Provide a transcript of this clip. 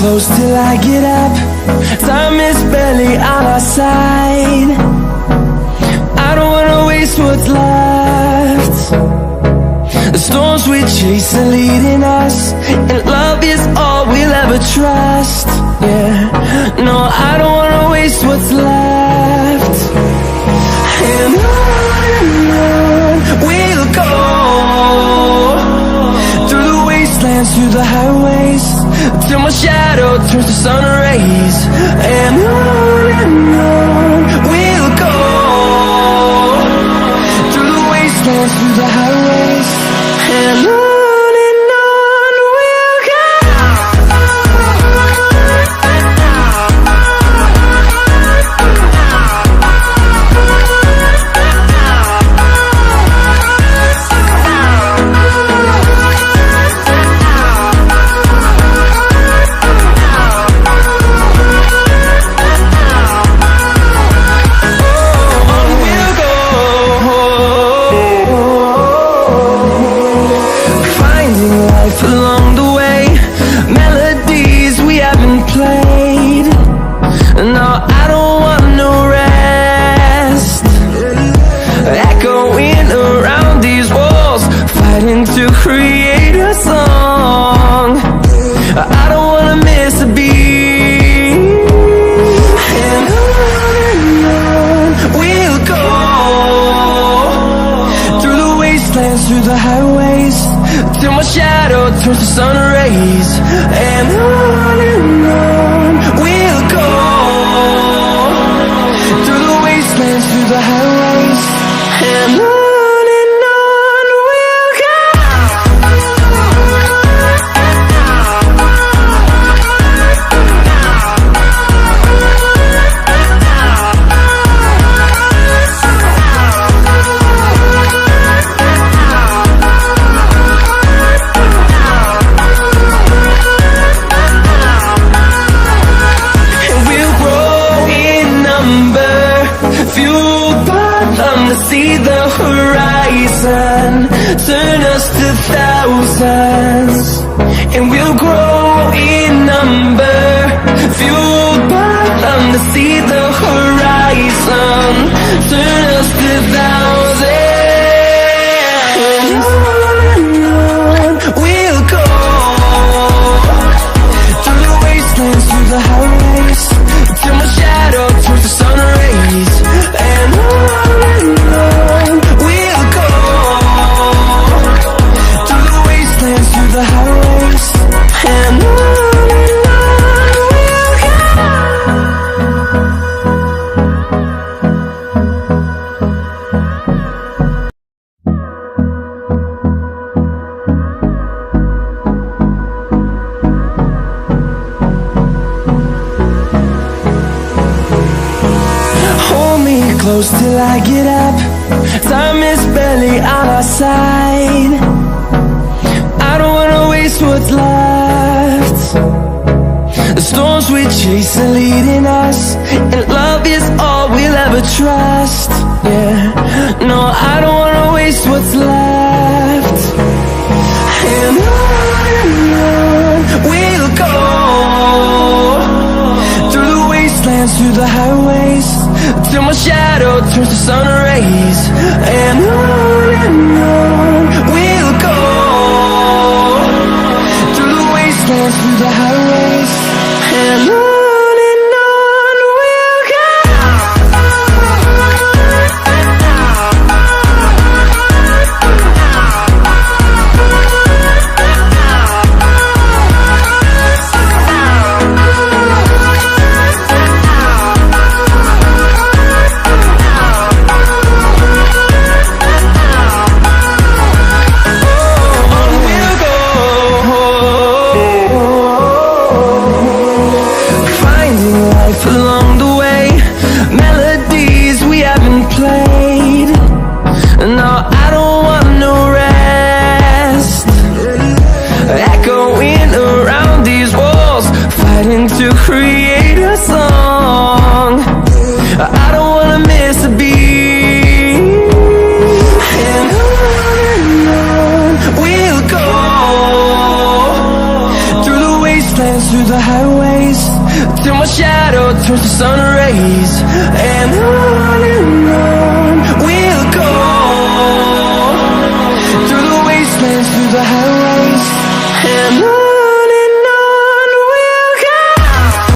close till I get up. Time is barely on our side. I don't wanna waste what's left. The storms we chase are leading us, and love is all we'll ever trust. Yeah, no, I don't wanna waste what's left. And on we'll go, through the wastelands, through the highways, till my shadow turns to sun rays. And on we'll go, through the wastelands, through the highways, and on we'll go. Along the way, melodies we haven't played. No, I don't want no rest. Echoing around these walls, fighting to create a song. I don't wanna miss a beat. And on we'll go, through the wastelands, through the highways, till my shadow turns to sun rays. And on we'll go, through the wastelands, through the highways, and on we'll go. See the horizon, turn us to thousands, and we'll grow in number, fueled by them to see the horizon, turn us to thousands. And on we'll go, through the wastelands, through the highways, till my shadow turns to sun rays. And on we'll go, through the wastelands, through the highways, and on we'll go. Hold me close till I get up. Time is barely on our side. I don't wanna waste what's left. The storms we chase are leading us, and love is all we'll ever trust. Yeah, no, I don't wanna waste what's left. And on we'll go, through the wastelands, through the highways, till my shadow turns to sun rays. And on we'll go, through the wastelands, through the highways, and on we'll go. through the highways till my shadow turns to sun rays. And on